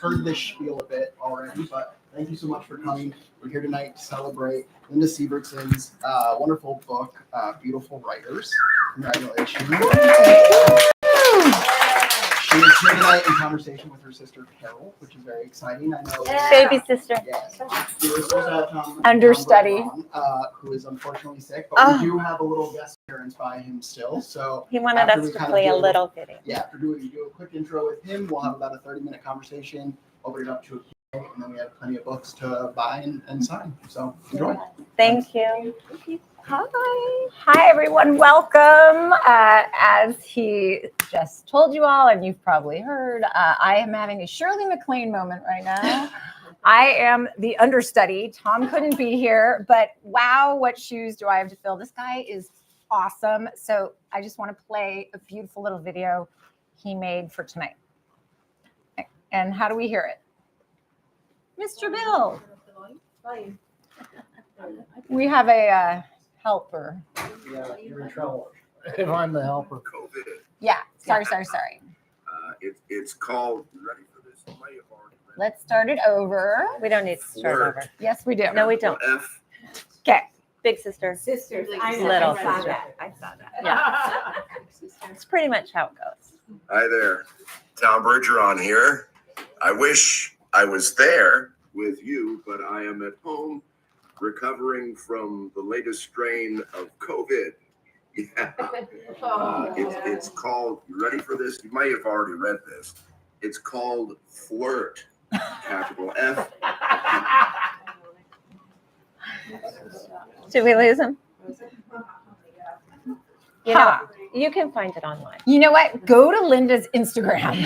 heard this spiel a bit already, but thank you so much for coming. We're here tonight to celebrate Linda Sivertsen's wonderful book, Beautiful Writers. Congratulations. She is here tonight in conversation with her sister Carol, which is very exciting. I know. Baby sister. Yes. Understudy. Tom Bergeron, who is unfortunately sick, but we do have a little guest appearance by him still. So he wanted us to play a little video. Yeah, after we do a quick intro with him, we'll have about a 30-minute conversation, open it up to a Q&A, and then we have plenty of books to buy and sign. So enjoy. Thank you. Hi, everyone. Welcome. As he just told you all, and you've probably heard, I am having a Shirley MacLaine moment right now. I am the understudy. Tom couldn't be here, but wow, what shoes do I have to fill? This guy is awesome. So I just want to play a beautiful little video he made for tonight. And how do we hear it? Mr. Bill. We have a helper. Yeah, you're in trouble if I'm the helper. COVID. Yeah. Sorry. It's called. You ready for this? You might have already read it. Let's start it over. We don't need to start Flirt. over. Yes, we do. No, we don't. F. Okay. Big sister. Sisters. Little I saw sister. that. I saw that. Yeah. It's pretty much how it goes. Hi there. Tom Bergeron here. I wish I was there with you, but I am at home recovering from the latest strain of COVID. Yeah. It's called, you ready for this? You might have already read this. It's called Flirt. Capital F. Did we lose him? You know, Ha. you can find it online. You know what? Go to Linda's Instagram.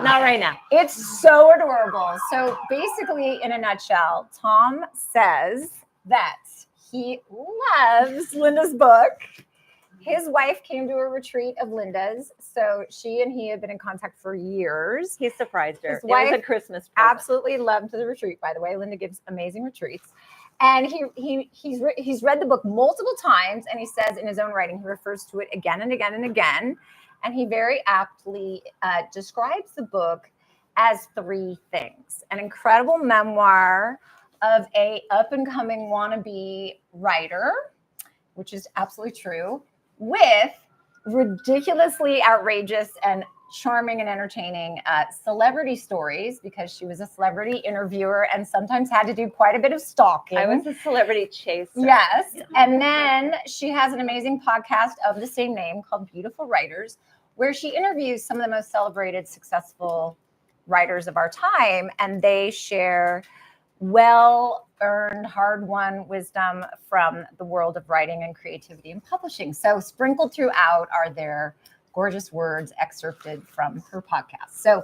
Not right now. It's so adorable. So basically, in a nutshell, Tom says that he loves Linda's book. His wife came to a retreat of Linda's, so she and he have been in contact for years. He surprised her. His It was a wife Christmas present. Absolutely loved the retreat, by the way. Linda gives amazing retreats. And he's read the book multiple times, and he says in his own writing, he refers to it again and again and again. And he very aptly describes the book as three things: an incredible memoir of a up-and-coming wannabe writer, which is absolutely true, with ridiculously outrageous and charming and entertaining celebrity stories, because she was a celebrity interviewer and sometimes had to do quite a bit of stalking. I was a celebrity chaser. Yes. Yeah. And then she has an amazing podcast of the same name called Beautiful Writers, where she interviews some of the most celebrated, successful writers of our time, and they share well-earned, hard-won wisdom from the world of writing and creativity and publishing. So sprinkled throughout are their gorgeous words excerpted from her podcast. So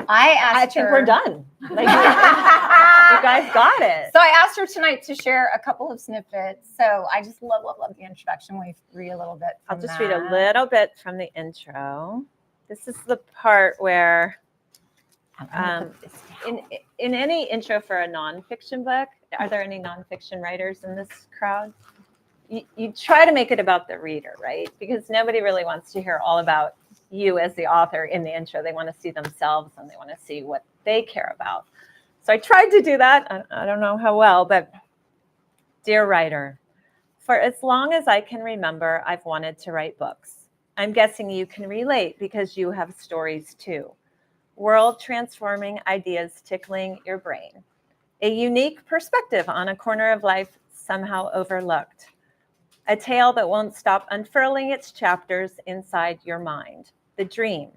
I think we're done. Like, you guys got it. So I asked her tonight to share a couple of snippets. So I just love the introduction. We read a little bit. I'll just read a little bit from the intro. This is the part where in any intro for a nonfiction book, are there any nonfiction writers in this crowd? You try to make it about the reader, right? Because nobody really wants to hear all about you as the author in the intro. They want to see themselves and they want to see what they care about. So I tried to do that. I don't know how well, but dear writer, for as long as I can remember, I've wanted to write books. I'm guessing you can relate because you have stories too. World transforming ideas tickling your brain. A unique perspective on a corner of life somehow overlooked. A tale that won't stop unfurling its chapters inside your mind. The dream,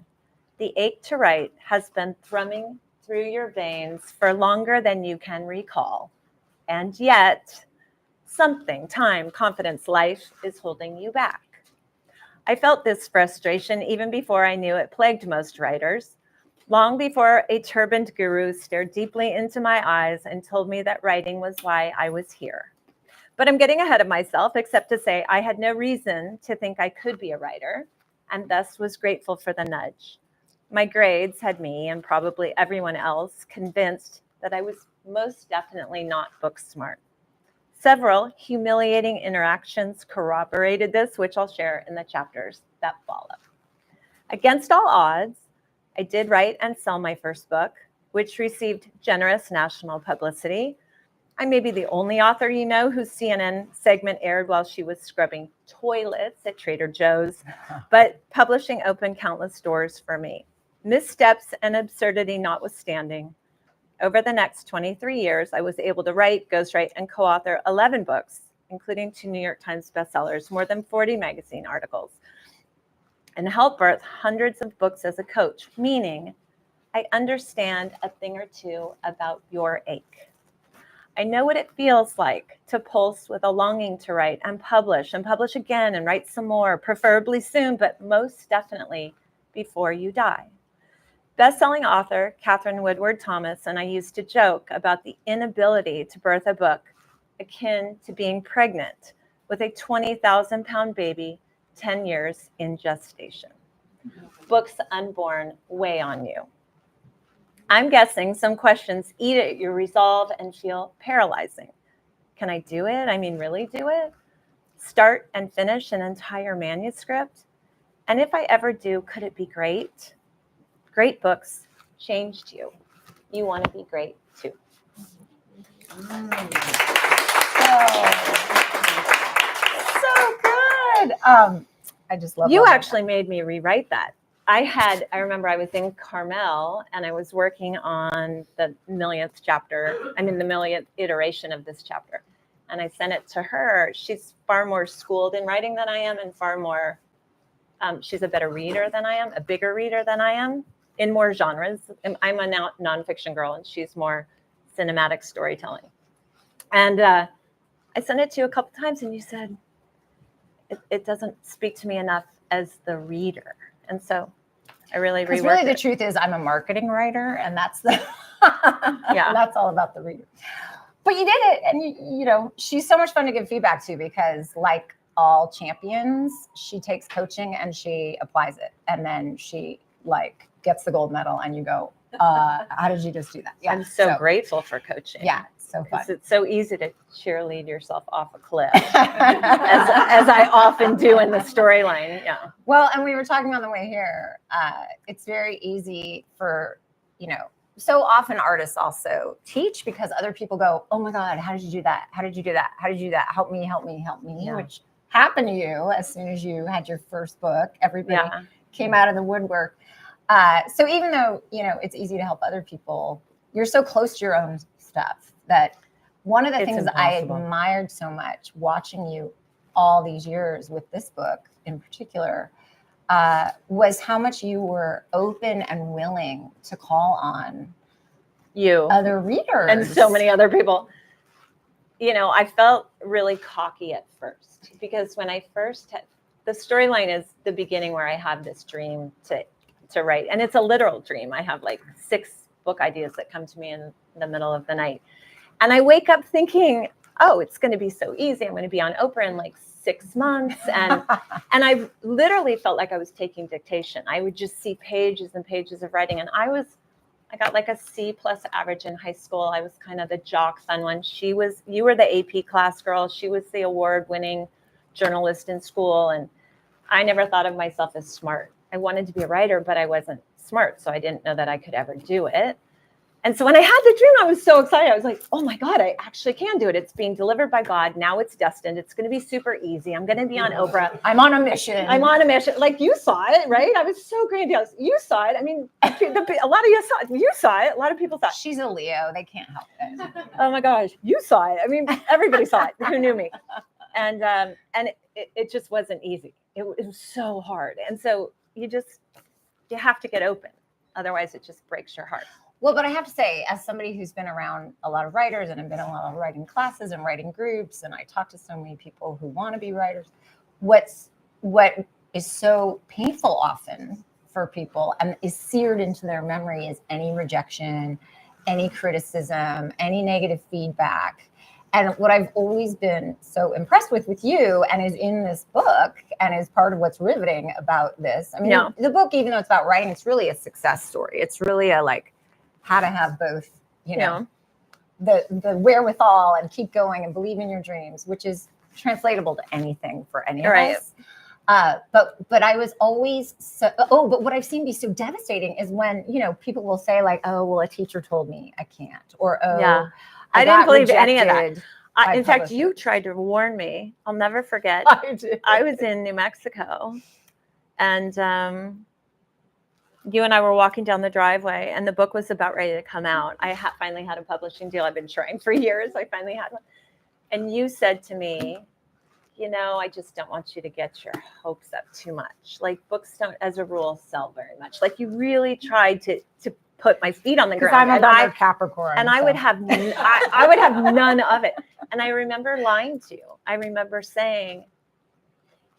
the ache to write, has been thrumming through your veins for longer than you can recall. And yet, something, time, confidence, life is holding you back. I felt this frustration even before I knew it plagued most writers. Long before a turbaned guru stared deeply into my eyes and told me that writing was why I was here. But I'm getting ahead of myself, except to say I had no reason to think I could be a writer, and thus was grateful for the nudge. My grades had me, and probably everyone else, convinced that I was most definitely not book smart. Several humiliating interactions corroborated this, which I'll share in the chapters that follow. Against all odds, I did write and sell my first book, which received generous national publicity. I may be the only author you know whose CNN segment aired while she was scrubbing toilets at Trader Joe's, but publishing opened countless doors for me. Missteps and absurdity notwithstanding, over the next 23 years, I was able to write, ghostwrite, and co-author 11 books, including 2 New York Times bestsellers, more than 40 magazine articles, and help birth hundreds of books as a coach, meaning I understand a thing or two about your ache. I know what it feels like to pulse with a longing to write and publish again and write some more, preferably soon, but most definitely before you die. Best-selling author Catherine Woodward Thomas and I used to joke about the inability to birth a book akin to being pregnant with a 20,000-pound baby 10 years in gestation. Books unborn weigh on you. I'm guessing some questions eat at your resolve and feel paralyzing. Can I do it? I mean, really do it? Start and finish an entire manuscript? And if I ever do, could it be great? Great books changed you. You want to be great too. So good. I just love You that. actually made me rewrite that. I remember I was in Carmel and I was working on the millionth iteration of this chapter. And I sent it to her. She's far more schooled in writing than I am and far more, she's a better reader than I am, a bigger reader than I am in more genres. I'm a nonfiction girl and she's more cinematic storytelling. And I sent it to you a couple times and you said, it doesn't speak to me enough as the reader. And so I really reworked really the it. truth is I'm a marketing writer and that's the Yeah. that's all about the reader. But you did it and you know, she's so much fun to give feedback to because like all champions, she takes coaching and she applies it. And then she like gets the gold medal and you go, how did you just do that? Yeah. I'm so grateful for coaching. Yeah. So fun. It's so easy to cheerlead yourself off a cliff, as I often do in the storyline. Yeah. Well, and we were talking on the way here. It's very easy for, you know, so often artists also teach because other people go, oh my God, how did you do that? How did you do that? How did you do that? Help me, help me, help me. Yeah. Which happened to you as soon as you had your first book. Everybody came out of the woodwork. So even though, you know, it's easy to help other people, you're so close to your own stuff that one of the things I admired so much watching you all these years with this book in particular was how much you were open and willing to call on You other readers and so many other people. You know, I felt really cocky at first because when I first had the storyline is the beginning where I have this dream to write, and it's a literal dream. I have like 6 book ideas that come to me in the middle of the night. And I wake up thinking, oh, it's going to be so easy. I'm going to be on Oprah in like 6 months. And I literally felt like I was taking dictation. I would just see pages and pages of writing. And I got like a C+ average in high school. I was kind of the jock fun one. You were the AP class girl. She was the award-winning journalist in school. And I never thought of myself as smart. I wanted to be a writer, but I wasn't smart. So I didn't know that I could ever do it. And so when I had the dream, I was so excited. I was like, oh my God, I actually can do it. It's being delivered by God. Now it's destined. It's going to be super easy. I'm going to be on Oprah. I'm on a mission. Like you saw it, right? I was so grandiose. You saw it. I mean, a lot of you saw it. You saw it. A lot of people saw it. She's a Leo. They can't help it. Oh my gosh, you saw it. I mean, everybody saw it who knew me. And it just wasn't easy. It was so hard. And so you have to get open. Otherwise, it just breaks your heart. Well, but I have to say, as somebody who's been around a lot of writers and I've been in a lot of writing classes and writing groups, and I talk to so many people who want to be writers, what is so painful often for people and is seared into their memory is any rejection, any criticism, any negative feedback. And what I've always been so impressed with you and is in this book and is part of what's riveting about this. I mean, the book, even though it's about writing, it's really a success story. It's really a like how to have both, you know, the wherewithal and keep going and believe in your dreams, which is translatable to anything for any of us. But I was always so. Oh, but what I've seen be so devastating is when people will say like, "Oh, well, a teacher told me I can't," or "Oh, Yeah. I didn't got believe any of that. rejected by In fact, you publishers." tried to warn me. I'll never forget. I did. I was in New Mexico, and you and I were walking down the driveway, and the book was about ready to come out. I finally had a publishing deal. I've been trying for years. I finally had one. And you said to me, I just don't want you to get your hopes up too much. Like, books don't, as a rule, sell very much. Like, you really tried to put my feet on the Because ground. I'm a Capricorn, and I would have I would have none of it. And I remember lying to you. I remember saying,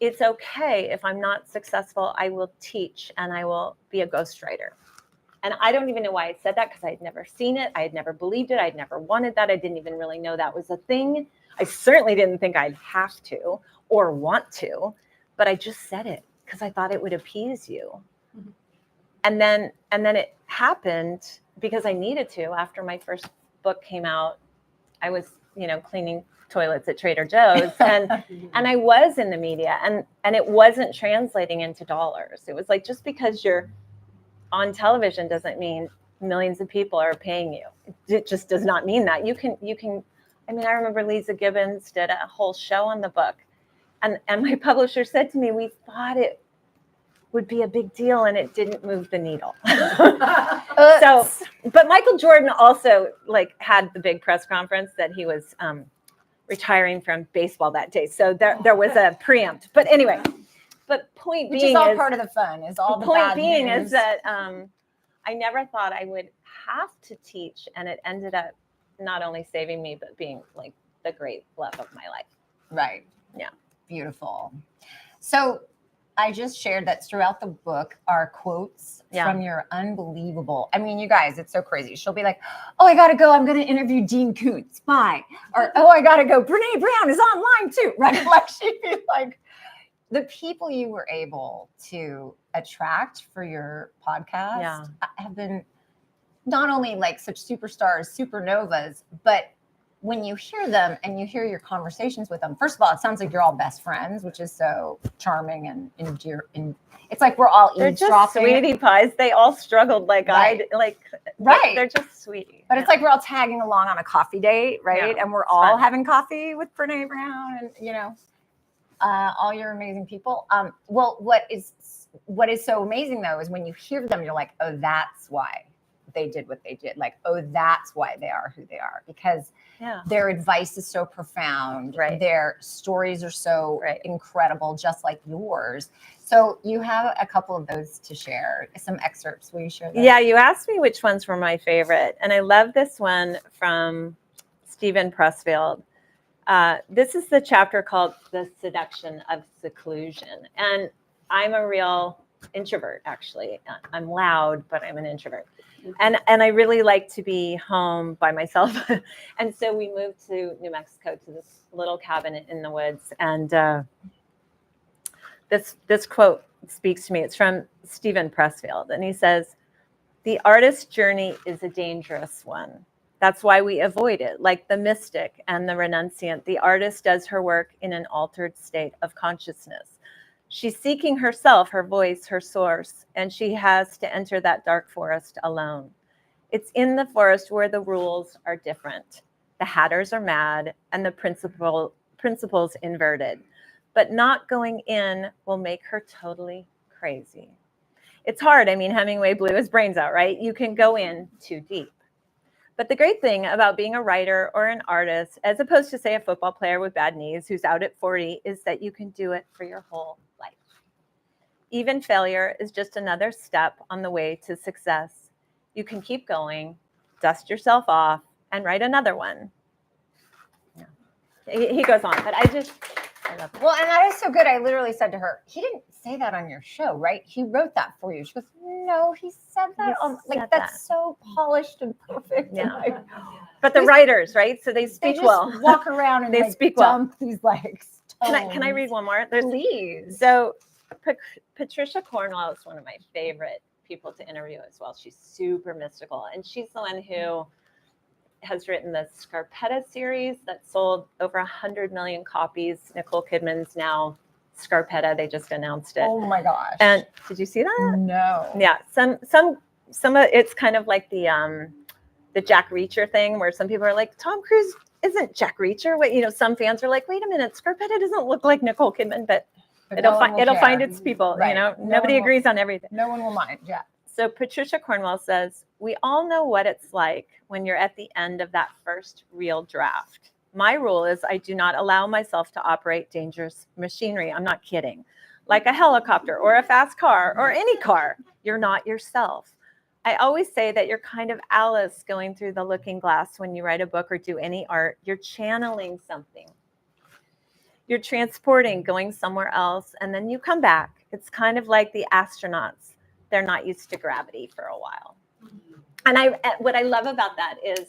it's okay if I'm not successful. I will teach and I will be a ghostwriter. And I don't even know why I said that, because I had never seen it. I had never believed it. I'd never wanted that. I didn't even really know that was a thing. I certainly didn't think I'd have to or want to, but I just said it because I thought it would appease you. Mm-hmm. And then it happened because I needed to. After my first book came out, I was, cleaning toilets at Trader Joe's, and I was in the media, and it wasn't translating into dollars. It was like, just because you're on television doesn't mean millions of people are paying you. It just does not mean that. You can. I mean, I remember Lisa Gibbons did a whole show on the book, and my publisher said to me, "We thought it would be a big deal, and it didn't move the needle." But Michael Jordan also had the big press conference that he was retiring from baseball that day. So there was a preempt. But anyway, point Which being is all part of the fun. Is all the point bad being news. is that I never thought I would have to teach, and it ended up not only saving me, but being like the great love of my life. Right. Yeah. Beautiful. So I just shared that throughout the book are quotes from your unbelievable. I mean, you guys, it's so crazy. She'll be like, "Oh, I gotta go. I'm gonna interview Dean Koontz. Bye." Or, "Oh, I gotta go. Brene Brown is online too." Right? Like, she'd be like, the people you were able to attract for your podcast have been not only like such superstars, supernovas, but when you hear them and you hear your conversations with them, first of all, it sounds like you're all best friends, which is so charming and it's like we're all They're just eavesdropping. sweetie pies. They all struggled Right. Right. They're just sweetie. But it's like we're all tagging along on a coffee date, right? Yeah, and we're all fun. having coffee with Brene Brown and all your amazing people. Well, what is so amazing though is when you hear them, you're like, "Oh, that's why they did what they did." Like, "Oh, that's why they are who they are," because their advice is so profound. Right. Their stories are so incredible, just like yours. So you have a couple of those to share. Some excerpts. Will you share those? Yeah, you asked me which ones were my favorite, and I love this one from Stephen Pressfield. This is the chapter called "The Seduction of Seclusion," and I'm a real introvert. Actually, I'm loud, but I'm an introvert. And I really like to be home by myself. And so we moved to New Mexico to this little cabin in the woods. And this quote speaks to me. It's from Stephen Pressfield. And he says, "The artist's journey is a dangerous one. That's why we avoid it. Like the mystic and the renunciant, the artist does her work in an altered state of consciousness. She's seeking herself, her voice, her source, and she has to enter that dark forest alone. It's in the forest where the rules are different. The hatters are mad and the principles inverted. But not going in will make her totally crazy." It's hard. I mean, Hemingway blew his brains out, right? You can go in too deep. But the great thing about being a writer or an artist, as opposed to, say, a football player with bad knees who's out at 40, is that you can do it for your whole life. Even failure is just another step on the way to success. You can keep going, dust yourself off, and write another one. Yeah. He goes on, but I love it. Well, and that is so good. I literally said to her, "He didn't say that on your show, right? He wrote that for you." She goes, "No, he said that that's so polished and perfect." Yeah. And But the writers, right? So they speak just well. walk around and They speak well. dump these Can I read one more? Please. So Patricia Cornwell is one of my favorite people to interview as well. She's super mystical, and she's the one who has written the Scarpetta series that sold over 100 million copies. Nicole Kidman's now Scarpetta. They just announced it. Oh my gosh. And did you see that? no. Yeah, some of it's kind of like the Jack Reacher thing, where some people are like, Tom Cruise isn't Jack Reacher. Wait, some fans are like, wait a minute, Scarpetta doesn't look like Nicole Kidman, but it'll find its people. Right. Nobody one will- agrees on everything. No one will mind. Yeah. So Patricia Cornwell says, we all know what it's like when you're at the end of that first real draft. My rule is I do not allow myself to operate dangerous machinery. I'm not kidding. Like a helicopter or a fast car or any car, you're not yourself. I always say that you're kind of Alice going through the looking glass when you write a book or do any art. You're channeling something. You're transporting, going somewhere else, and then you come back. It's kind of like the astronauts. They're not used to gravity for a while. And what I love about that is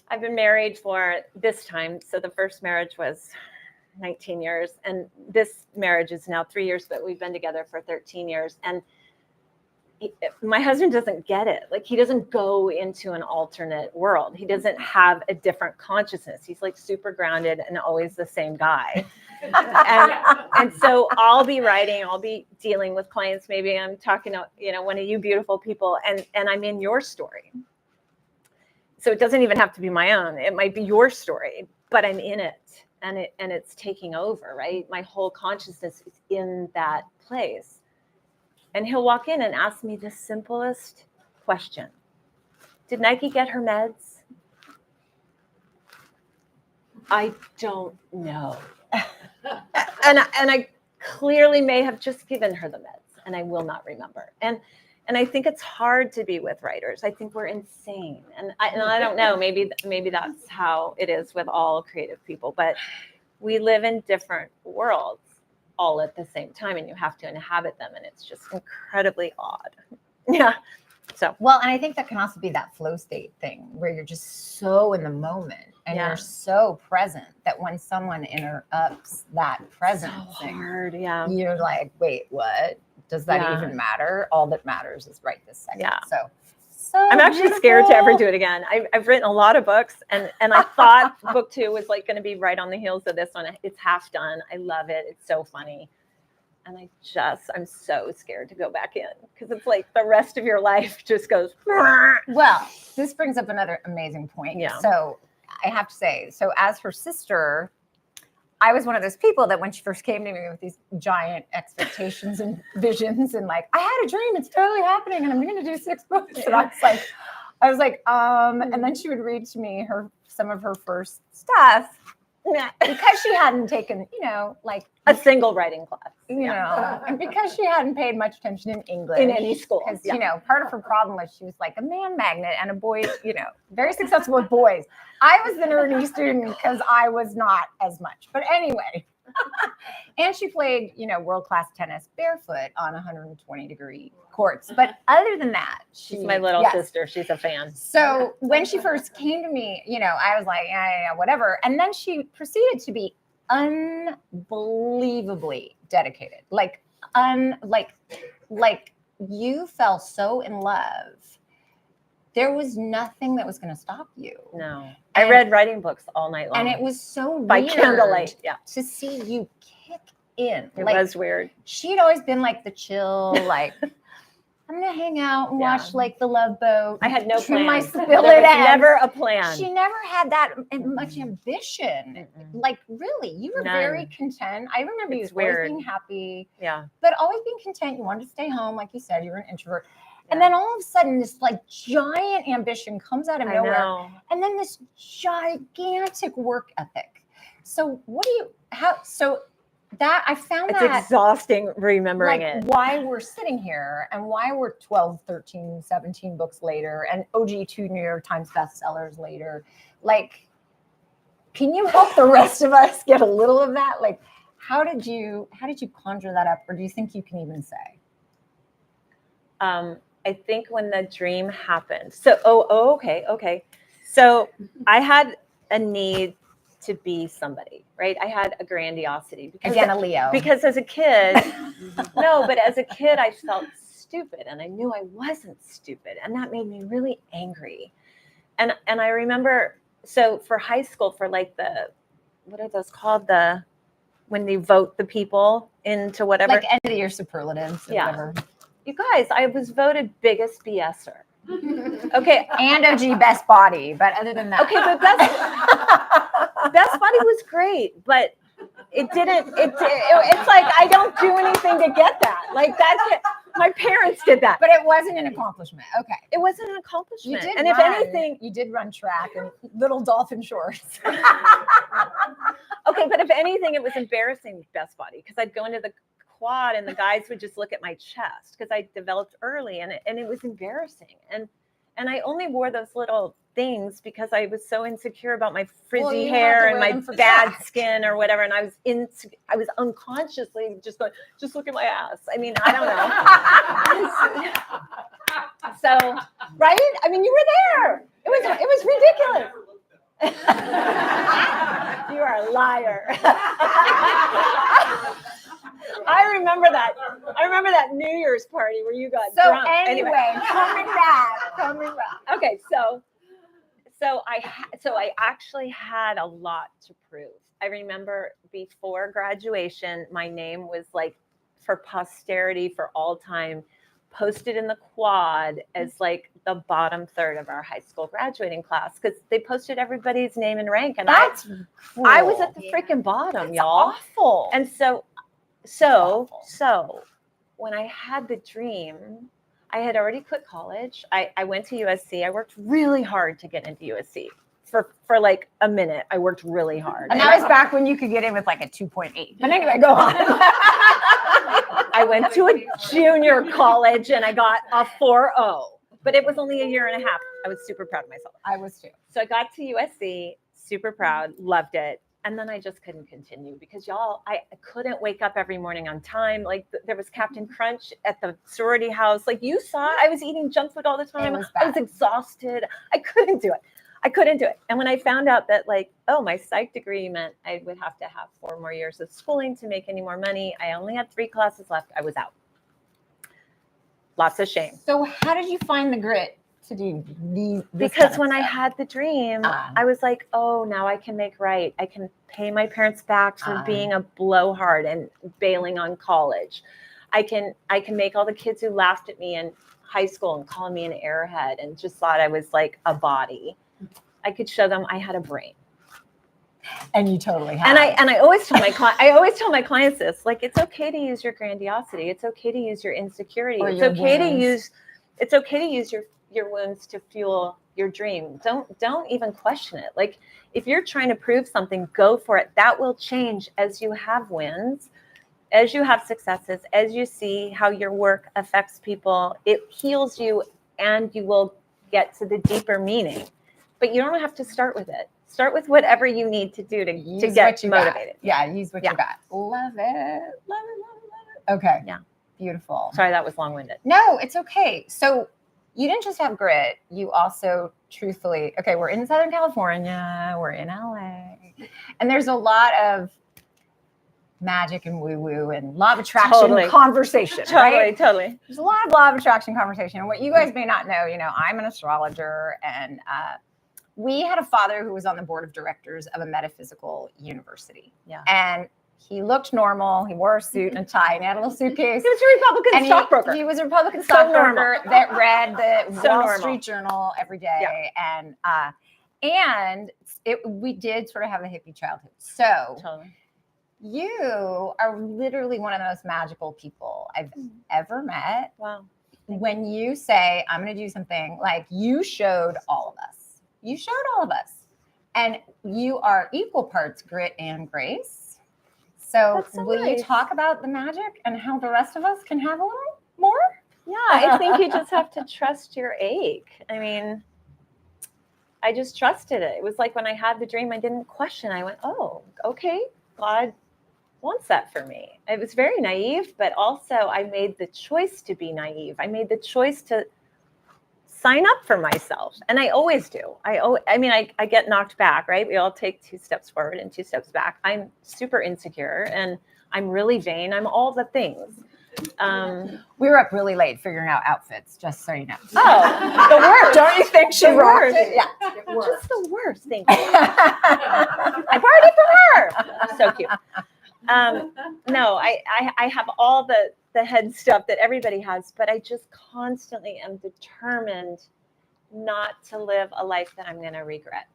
I've been married for this time. So the first marriage was 19 years, and this marriage is now 3 years, but we've been together for 13 years. And my husband doesn't get it. Like, he doesn't go into an alternate world. He doesn't have a different consciousness. He's like super grounded and always the same guy. and so I'll be writing, I'll be dealing with clients. Maybe I'm talking to, one of you beautiful people, and I'm in your story. So it doesn't even have to be my own. It might be your story, but I'm in it, and it's taking over, right? My whole consciousness is in that place. And he'll walk in and ask me the simplest question. Did Nike get her meds? I don't know. and I clearly may have just given her the meds, and I will not remember. And I think it's hard to be with writers. I think we're insane. And I don't know, maybe that's how it is with all creative people, but we live in different worlds all at the same time, and you have to inhabit them, and it's just incredibly odd. Yeah. So Well, and I think that can also be that flow state thing where you're just so in the moment and you're so present that when someone interrupts that presence, hard. Yeah. you're like, wait, what? Does that even matter? All that matters is right this second. Yeah. So I'm actually scared to ever do it again. I've written a lot of books, and I thought book 2 was like going to be right on the heels of this one. It's half done. I love it. It's so funny. And I'm so scared to go back in, because it's like the rest of your life just goes. Well, this brings up another amazing point. Yeah. So I have to say, so as her sister, I was one of those people that when she first came to me with these giant expectations and visions, and like, I had a dream, it's totally happening, and I'm going to do 6 books. And I was like, and then she would read to me some of her first stuff, because she hadn't taken, like a single writing class, and because she hadn't paid much attention in English in any school. Because, part of her problem was she was like a man magnet and a boy, very successful with boys. I was the nerdy student because I was not as much. But anyway, and she played, world-class tennis barefoot on 120-degree courts. But other than that, she's my little sister. She's a fan. So when she first came to me, I was like, yeah, whatever. And then she proceeded to be unbelievably dedicated. Like you fell so in love. There was nothing that was going to stop you. No. I read writing books all night long. And it was so by weird candlelight. Yeah. to see you kick in. It was weird. She'd always been like the chill, like, I'm going to hang out and watch like The Love Boat. I had no plan. There was never a plan. She never had that much ambition. Like, really, you were very content. I remember you always being happy. Yeah. But always being content. You wanted to stay home. Like you said, you were an introvert. Yeah. And then all of a sudden, this like giant ambition comes out of nowhere. And then this gigantic work ethic. So that I found it's that exhausting remembering it. Why we're sitting here and why we're 12, 13, 17 books later and 2 New York Times bestsellers later. Like, can you help the rest of us get a little of that? Like, how did you conjure that up, or do you think you can even say? I think when the dream happened. So okay. So I had a need to be somebody, right? I had a grandiosity because again, a Leo. Because as a kid, but as a kid, I felt stupid, and I knew I wasn't stupid, and that made me really angry. And I remember, so for high school, for like what are those called? when they vote the people into whatever. Like end of the year superlatives or Yeah. whatever. You guys, I was voted biggest BSer. Okay. And OG best body, but other than that. Okay, but best body was great, but it didn't. It's like I don't do anything to get that. Like my parents did that. But it wasn't an accomplishment. Okay. It wasn't an accomplishment. You did and if run. anything, you did run track and little dolphin shorts. okay, but if anything, it was embarrassing with best body because I'd go into the quad and the guys would just look at my chest because I developed early and it was embarrassing. And I only wore those little things because I was so insecure about my frizzy you had to hair and wear my them for bad track. skin or whatever. And I was unconsciously just going, just look at my ass. I mean, I don't know. So, right? I mean, you were there. It was ridiculous. You are a liar. I remember that New Year's party where you got So drunk. anyway, coming back. Okay, so I actually had a lot to prove. I remember before graduation, my name was like for posterity for all time, posted in the quad as like the bottom third of our high school graduating class because they posted everybody's name and rank, and I was at the freaking bottom, y'all. Awful. And so when I had the dream, I had already quit college. I went to USC. I worked really hard to get into USC. For like a minute, I worked really hard. And that was back when you could get in with like a 2.8. But anyway, go on. I went to a junior college and I got a 4.0, but it was only a year and a half. I was super proud of myself. I was too. So I got to USC, super proud, loved it. And then I just couldn't continue because y'all, I couldn't wake up every morning on time. Like there was Captain Crunch at the sorority house. Like you saw, I was eating junk food all the time. I was exhausted. I couldn't do it. And when I found out that like, oh, my psych degree meant I would have to have 4 more years of schooling to make any more money. I only had 3 classes left. I was out. Lots of shame. So how did you find the grit to do these? Because when I had the dream, I was like, oh, now I can make right. I can pay my parents back for being a blowhard and bailing on college. I can make all the kids who laughed at me in high school and called me an airhead and just thought I was like a body. I could show them I had a brain. And you totally have. And I always tell my clients this, like, it's okay to use your grandiosity. It's okay to use your insecurity. It's okay to use your wounds to fuel your dream. Don't even question it. Like if you're trying to prove something, go for it. That will change as you have wins, as you have successes, as you see how your work affects people. It heals you and you will get to the deeper meaning. But you don't have to start with it. Start with whatever you need to do to get motivated. Yeah, use what you got. Love it. Okay. Yeah. Beautiful. Sorry, that was long-winded. No, it's okay. So you didn't just have grit. You also truthfully, okay, we're in Southern California. We're in LA. And there's a lot of magic and woo-woo and law of attraction conversation. Totally. There's a lot of law of attraction conversation. And what you guys may not know, I'm an astrologer, and we had a father who was on the board of directors of a metaphysical university. Yeah. And he looked normal. He wore a suit and a tie and he had a little suitcase. He was a Republican stockbroker. He was a Republican stockbroker that read the Wall Street Journal every day. Yeah. And we did sort of have a hippie childhood. So you are literally one of the most magical people I've ever met. Wow. When you say, I'm going to do something, like you showed all of us. And you are equal parts grit and grace. So will you talk about the magic and how the rest of us can have a little more? Yeah, I think you just have to trust your ache. I mean, I just trusted it. It was like when I had the dream, I didn't question. I went, oh, okay, God wants that for me. It was very naive, but also I made the choice to be naive. I made the choice to sign up for myself. And I always do. I get knocked back, right? We all take 2 steps forward and 2 steps back. I'm super insecure and I'm really vain. I'm all the things. We were up really late figuring out outfits, just so you know. Oh, the worst. Don't you think she rocked it? Yeah. Just the worst. Thank you. I partied for her. So cute. No, I have all the head stuff that everybody has, but I just constantly am determined not to live a life that I'm going to regret.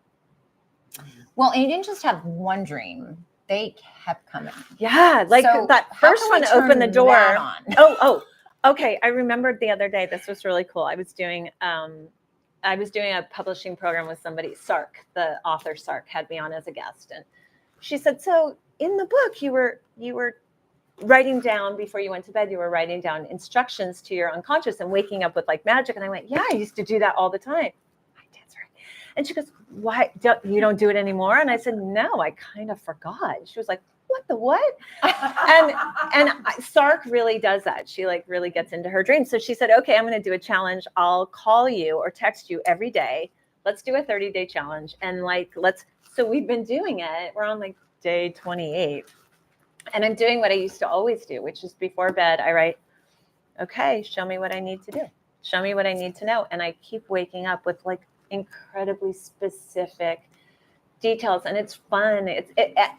Well, and you didn't just have one dream; they kept coming. Yeah, like So that how first can we one turn opened the door. that on? Oh, okay. I remembered the other day. This was really cool. I was doing a publishing program with somebody. Sark, the author Sark, had me on as a guest, and she said, "So in the book, you were writing down before you went to bed. You were writing down instructions to your unconscious and waking up with like magic." And I went, "Yeah, I used to do that all the time." That's right. And she goes, "Why you don't do it anymore?" And I said, "No, I kind of forgot." She was like, "What the what?" and Sark really does that. She like really gets into her dreams. So she said, "Okay, I'm going to do a challenge. I'll call you or text you every day. Let's do a 30-day challenge." And like, so we've been doing it. We're on like day 28. And I'm doing what I used to always do, which is before bed, I write, "Okay, show me what I need to do. Show me what I need to know." And I keep waking up with like incredibly specific details, and it's fun.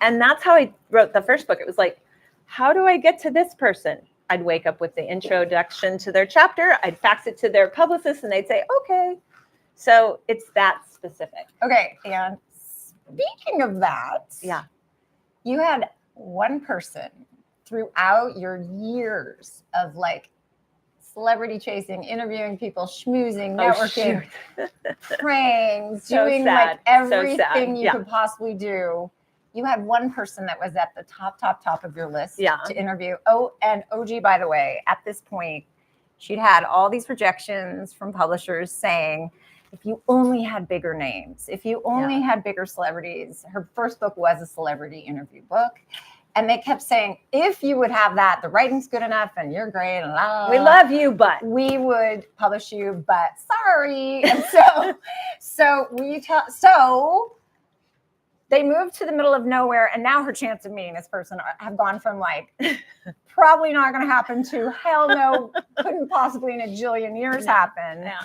And that's how I wrote the first book. It was like, how do I get to this person? I'd wake up with the introduction to their chapter. I'd fax it to their publicist, and they'd say, "Okay." So it's that specific. Okay, and speaking of that, Yeah. you had one person throughout your years of like celebrity chasing, interviewing people, schmoozing, networking, praying, So doing sad. like So everything sad. you Yeah. could possibly do. You had one person that was at the top of your list to interview. Oh, and OG, by the way, at this point, she'd had all these rejections from publishers saying, if you only had bigger names, if you only had bigger celebrities. Her first book was a celebrity interview book. And they kept saying, if you would have that, the writing's good enough and you're great. And We love you, but we would publish you, but sorry. And so they moved to the middle of nowhere. And now her chance of meeting this person have gone from like, probably not going to happen to hell no, couldn't possibly in a jillion years happen. Yeah.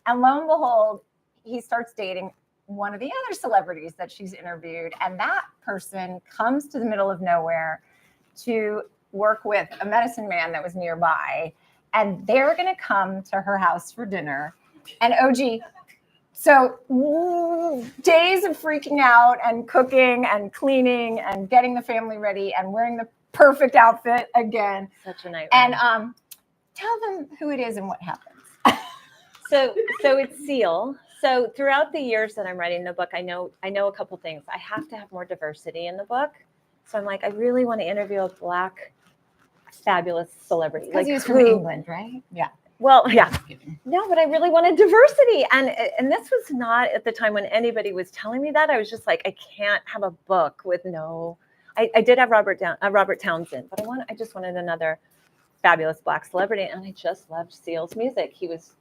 And lo and behold, he starts dating one of the other celebrities that she's interviewed. And that person comes to the middle of nowhere to work with a medicine man that was nearby. And they're going to come to her house for dinner. And OG, so days of freaking out and cooking and cleaning and getting the family ready and wearing the perfect outfit again. Such a nightmare. And tell them who it is and what happens. So it's Seal. So throughout the years that I'm writing the book, I know a couple things. I have to have more diversity in the book. So I'm like, I really want to interview a Black fabulous celebrity. Because like he was from England, right? Yeah. Well, yeah. No, but I really wanted diversity. And this was not at the time when anybody was telling me that. I was just like, I can't have a book with no. I did have Robert Townsend, but I just wanted another fabulous Black celebrity, and I just loved Seal's music. He was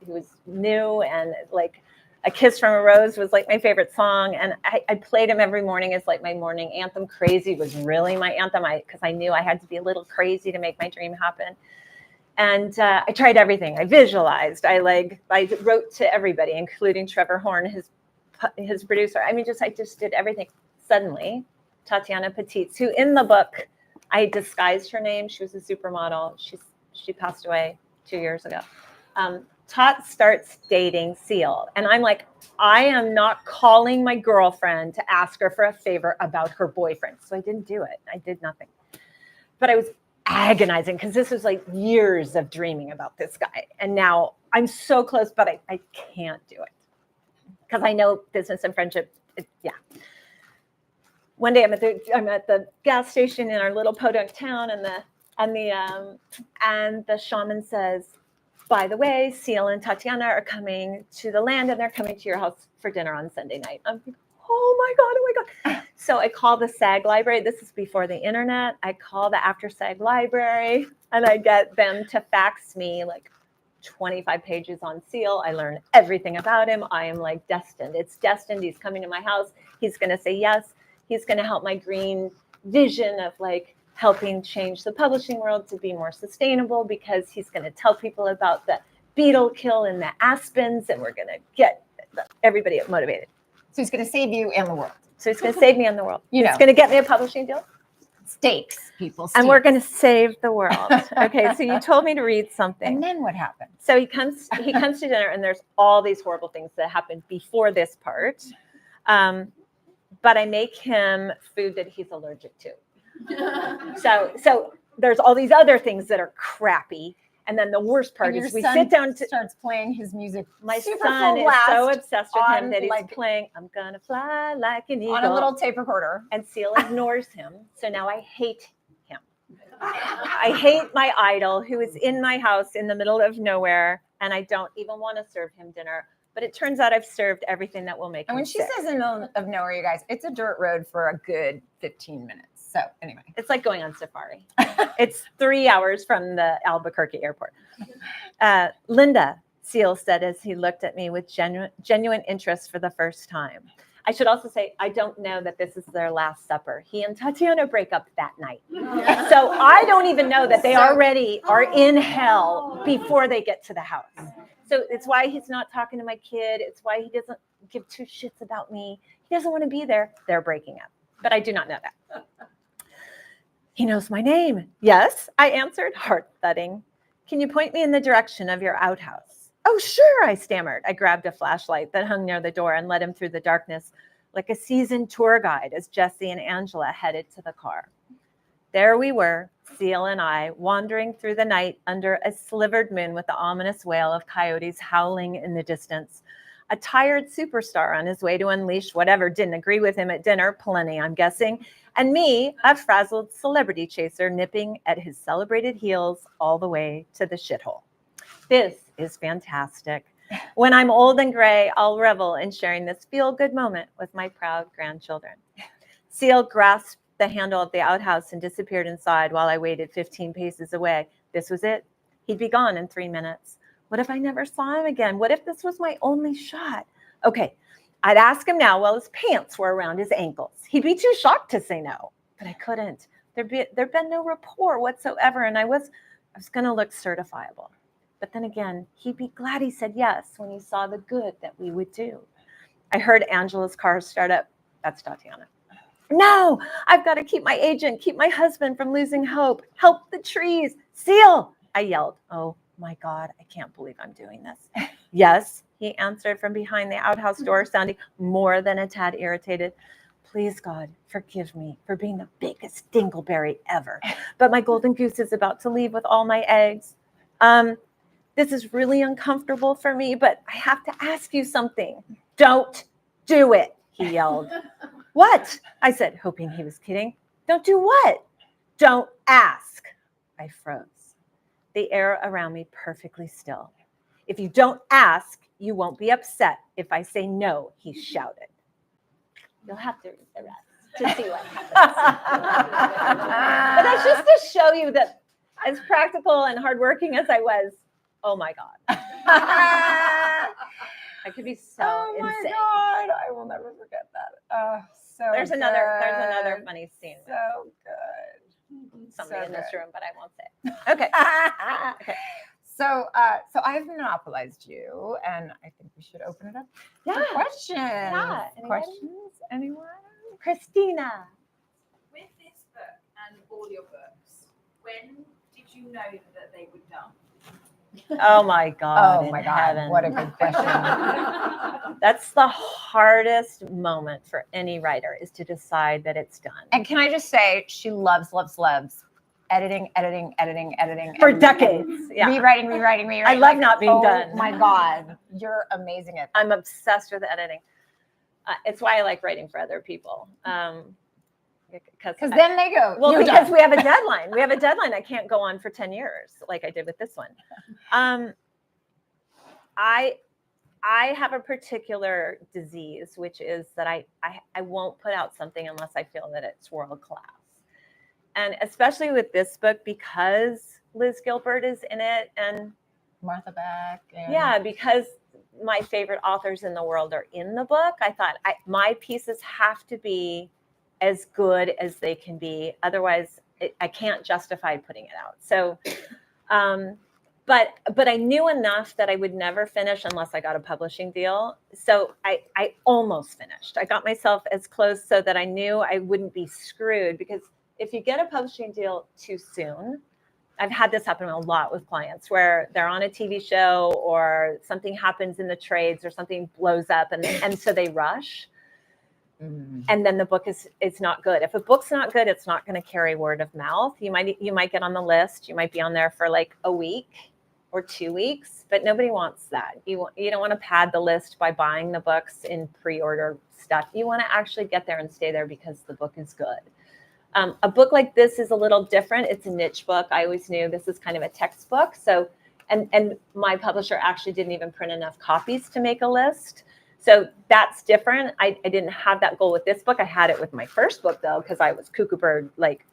new, and like A Kiss from a Rose was like my favorite song, and I played him every morning as like my morning anthem. Crazy was really my anthem, because I knew I had to be a little crazy to make my dream happen. And I tried everything. I visualized. I wrote to everybody, including Trevor Horn, his producer. I just did everything. Suddenly, Tatiana Petitz, who in the book I disguised her name. She was a supermodel. She passed away 2 years ago. Tot starts dating Seal. And I'm like, I am not calling my girlfriend to ask her for a favor about her boyfriend. So I didn't do it. I did nothing. But I was agonizing because this was like years of dreaming about this guy. And now I'm so close, but I can't do it. Because I know business and friendship, One day I'm at the gas station in our little podunk town, and the shaman says, by the way, Seal and Tatiana are coming to the land, and they're coming to your house for dinner on Sunday night. I'm like, oh my God. So I call the SAG library. This is before the internet. I call the after SAG library, and I get them to fax me like 25 pages on Seal. I learn everything about him. I am like destined. It's destined. He's coming to my house. He's going to say yes. He's going to help my green vision of like helping change the publishing world to be more sustainable, because he's going to tell people about the beetle kill and the aspens, and we're going to get everybody motivated. So he's going to save you and the world. So he's going to save me and the world. You know. He's going to get me a publishing deal. Stakes, people. And we're stakes. going to save the world. Okay, so you told me to read something. And then what happened? So he comes to dinner, and there's all these horrible things that happen before this part. But I make him food that he's allergic to. So there's all these other things that are crappy. And then the worst part is we sit down to starts playing his music. my super son full is blast so obsessed with him on, that he's like, playing I'm gonna fly like an eagle on a little tape recorder. and Seal ignores him. So now I hate him. I hate my idol who is in my house in the middle of nowhere, and I don't even want to serve him dinner. But it turns out I've served everything that will make And him when she sick. says in the middle of nowhere, you guys, it's a dirt road for a good 15 minutes. So anyway. It's like going on safari. It's 3 hours from the Albuquerque airport. Linda, Seal said as he looked at me with genuine interest for the first time. I should also say, I don't know that this is their last supper. He and Tatiana break up that night. So I don't even know that they already are in hell before they get to the house. So it's why he's not talking to my kid. It's why he doesn't give two shits about me. He doesn't want to be there. They're breaking up. But I do not know that. He knows my name. Yes, I answered, heart thudding. Can you point me in the direction of your outhouse? Oh, sure, I stammered. I grabbed a flashlight that hung near the door and led him through the darkness like a seasoned tour guide as Jesse and Angela headed to the car. There we were, Seal and I, wandering through the night under a slivered moon with the ominous wail of coyotes howling in the distance. A tired superstar on his way to unleash whatever didn't agree with him at dinner, plenty, I'm guessing, and me, a frazzled celebrity chaser nipping at his celebrated heels all the way to the shithole. This is fantastic. When I'm old and gray, I'll revel in sharing this feel-good moment with my proud grandchildren. Seal grasped the handle of the outhouse and disappeared inside while I waited 15 paces away. This was it. He'd be gone in 3 minutes. What if I never saw him again? What if this was my only shot? Okay, I'd ask him now while his pants were around his ankles. He'd be too shocked to say no, but I couldn't. There'd been no rapport whatsoever, and I was going to look certifiable. But then again, he'd be glad he said yes when he saw the good that we would do. I heard Angela's car start up. That's Tatiana. No, I've got to keep my agent, keep my husband from losing hope. Help the trees. Seal, I yelled. Oh my God, I can't believe I'm doing this. Yes, he answered from behind the outhouse door, sounding more than a tad irritated. Please, God, forgive me for being the biggest dingleberry ever. But my golden goose is about to leave with all my eggs. This is really uncomfortable for me, but I have to ask you something. Don't do it, he yelled. What? I said, hoping he was kidding. Don't do what? Don't ask. I froze. The air around me perfectly still. If you don't ask, you won't be upset if I say no, he shouted. You'll have to read the rest to see what happens. But that's just to show you that as practical and hardworking as I was, oh my God. I could be so insane. Oh my God, I will never forget that. So There's another funny scene. So good. Somebody So in this good. room, but I won't say it. Okay. Okay. So I've monopolized you, and I think we should open it up Yeah. for questions. Yeah. Anybody? Questions? Anyone? Christina. With this book and all your books, when did you know that they were done? Oh my God. Oh my in God! heaven. What a good question. That's the hardest moment for any writer is to decide that it's done. And can I just say, she loves editing For decades. Yeah. rewriting. I love not being oh done. My God, you're amazing at that. I'm obsessed with editing. It's why I like writing for other people. Because then they go, well, "You're because done." we have a deadline. We have a deadline. I can't go on for 10 years like I did with this one. I have a particular disease, which is that I won't put out something unless I feel that it's world class. And especially with this book, because Liz Gilbert is in it and Martha Beck. And yeah, because my favorite authors in the world are in the book, I thought my pieces have to be as good as they can be. Otherwise, I can't justify putting it out. So, but I knew enough that I would never finish unless I got a publishing deal. So I almost finished. I got myself as close so that I knew I wouldn't be screwed, because if you get a publishing deal too soon, I've had this happen a lot with clients where they're on a TV show or something happens in the trades or something blows up and so they rush. And then the book is not good. If a book's not good, it's not going to carry word of mouth. You might get on the list. You might be on there for like a week or 2 weeks, but nobody wants that. You don't want to pad the list by buying the books in pre-order stuff. You want to actually get there and stay there because the book is good. A book like this is a little different. It's a niche book. I always knew this is kind of a textbook. So, and my publisher actually didn't even print enough copies to make a list. So that's different. I didn't have that goal with this book. I had it with my first book though, because I was cuckoo bird, like,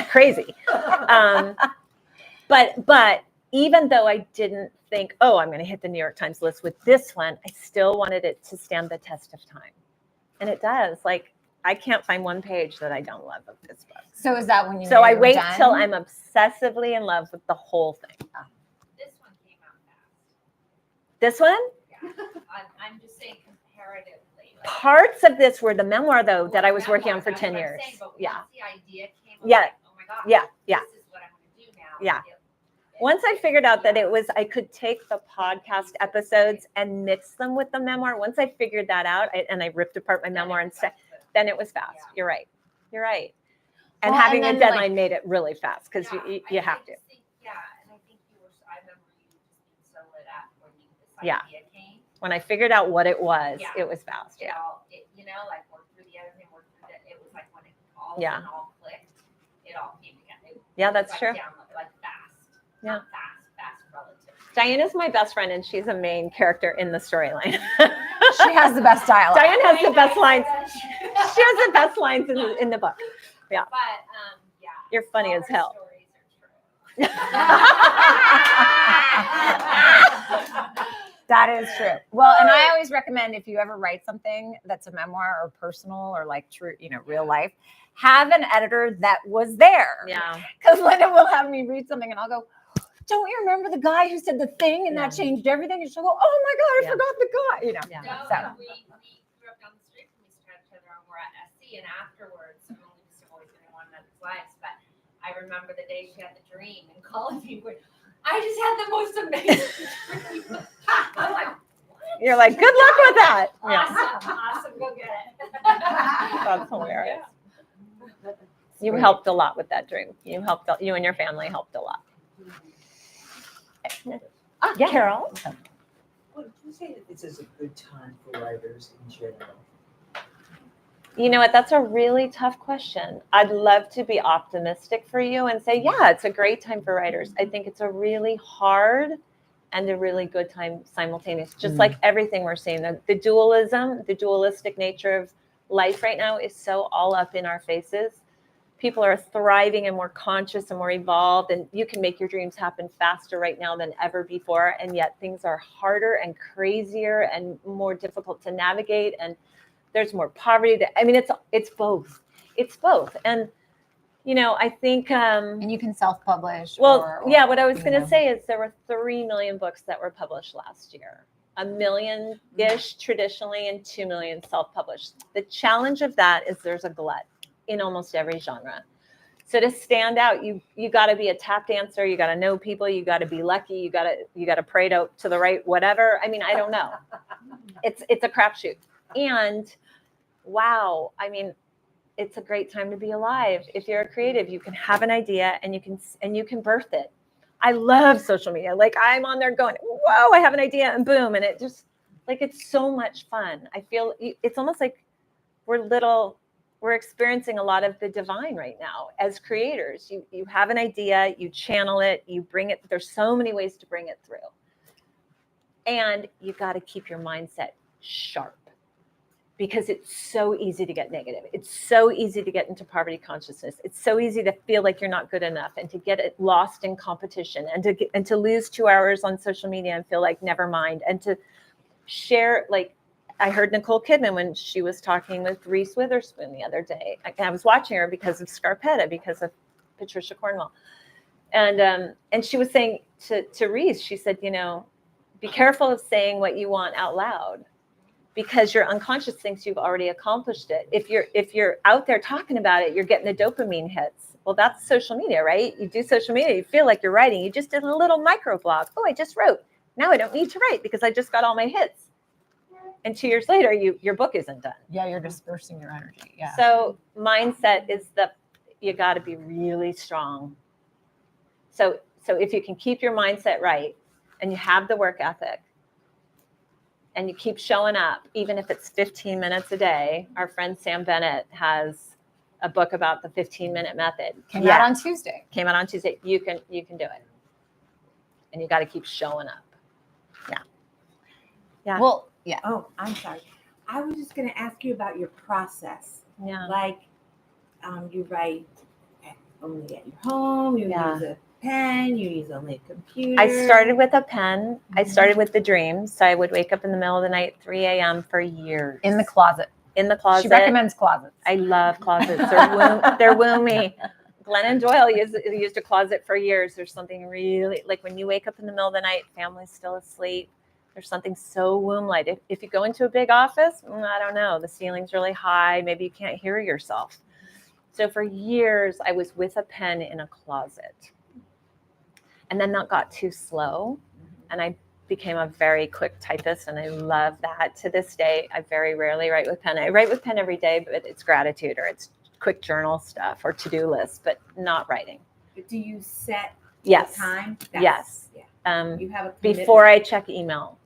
crazy. But even though I didn't think, oh, I'm going to hit the New York Times list with this one, I still wanted it to stand the test of time. And it does. Like, I can't find one page that I don't love of this book. So is that when you? So I wait done? till I'm obsessively in love with the whole thing. This one came out fast. This one? Yeah. I'm just saying comparatively. Like, Parts of this were the memoir, though, that I was memoir, working on for that's 10 what I'm years. saying, but Yeah. once the idea came, I was Yeah. like, oh my God. Yeah. This is what I'm going to do now. Yeah. Once I figured out that I could take the podcast episodes and mix them with the memoir. Once I figured that out, and I ripped apart my memoir and stuff, then it was fast. Yeah. You're right. And Well, having and a then, deadline made it really fast because you have to. Just think, and I think I remember you just being so lit up when this Yeah. idea came. When I figured out what it was, Yeah. it was fast. It Yeah. all, like worked through the editing, worked through it was like when it all, Yeah. all clicked, it all came together. Yeah, that's Like true. Download, like fast. Yeah. Not fast relative. Diana's my best friend, and she's a main character in the storyline. She has the best dialogue. Diane has the best lines. She has the best lines in the book. Yeah. But yeah. You're funny all as her hell. Stories are true. That is true. Well, and I always recommend if you ever write something that's a memoir or personal or like true, real life, have an editor that was there. Yeah. Because Linda will have me read something and I'll go, don't you remember the guy who said the thing and that Yeah. changed everything? And she'll go, oh my God, I Yeah. forgot the guy. Yeah. No, So- we grew up down the street from each other and we're at SC and afterwards, I mean, we just have always been in one another's lives, but I remember the day she had the dream and calling me with, I just had the most amazing dream. I'm like, You're like, good luck with that. Yeah. awesome, go get it. That's hilarious. You helped a lot with that dream. You and your family helped a lot. Yeah, Carol. Would you say that this is a good time for writers in general? You know what? That's a really tough question. I'd love to be optimistic for you and say, yeah, it's a great time for writers. I think it's a really hard and a really good time simultaneous, just like everything we're seeing. The dualistic nature of life right now is so all up in our faces. People are thriving and more conscious and more evolved, and you can make your dreams happen faster right now than ever before. And yet things are harder and crazier and more difficult to navigate. And there's more poverty. It's both. It's both. And, I think, And you can self-publish. what I was you going to know. say is there were 3 million books that were published last year, 1 million-ish traditionally and 2 million self-published. The challenge of that is there's a glut in almost every genre. So to stand out, you got to be a tap dancer. You got to know people. You got to be lucky. You got to pray to the right, whatever. I don't know. It's a crapshoot. And wow, it's a great time to be alive. If you're a creative, you can have an idea and you can birth it. I love social media. Like I'm on there going, whoa, I have an idea and boom. And it just it's so much fun. I feel it's almost like we're experiencing a lot of the divine right now as creators. You have an idea, you channel it, you bring it. There's so many ways to bring it through. And you got to keep your mindset sharp because it's so easy to get negative. It's so easy to get into poverty consciousness. It's so easy to feel like you're not good enough and to get it lost in competition and to lose 2 hours on social media and feel like never mind and to share I heard Nicole Kidman when she was talking with Reese Witherspoon the other day. I was watching her because of Scarpetta, because of Patricia Cornwell. And she was saying to Reese, she said, be careful of saying what you want out loud because your unconscious thinks you've already accomplished it. If you're out there talking about it, you're getting the dopamine hits. Well, that's social media, right? You do social media, you feel like you're writing. You just did a little micro blog. Oh, I just wrote. Now I don't need to write because I just got all my hits. And 2 years later, your book isn't done. Yeah, you're dispersing your energy. Yeah. So mindset is you got to be really strong. So if you can keep your mindset right and you have the work ethic and you keep showing up, even if it's 15 minutes a day, our friend Sam Bennett has a book about the 15-minute method. Came out on Tuesday. Came out on Tuesday. You can do it. And you got to keep showing up. Yeah. Well, yeah. Oh, I'm sorry. I was just going to ask you about your process. Yeah. Like, you write only at your home, you use a pen, you use only a computer. I started with a pen. I started with the dreams. So I would wake up in the middle of the night, 3 a.m. for years. In the closet. In the closet. She recommends closets. I love closets. They're womby. Glennon Doyle used a closet for years. There's something really, like when you wake up in the middle of the night, family's still asleep. There's something so womb-like. If you go into a big office, I don't know, the ceiling's really high. Maybe you can't hear yourself. So for years, I was with a pen in a closet. And then that got too slow. And I became a very quick typist. And I love that. To this day, I very rarely write with pen. I write with pen every day, but it's gratitude or it's quick journal stuff or to-do lists, but not writing. But do you set Yes. time? Yes. Yeah. You have a Before I check email.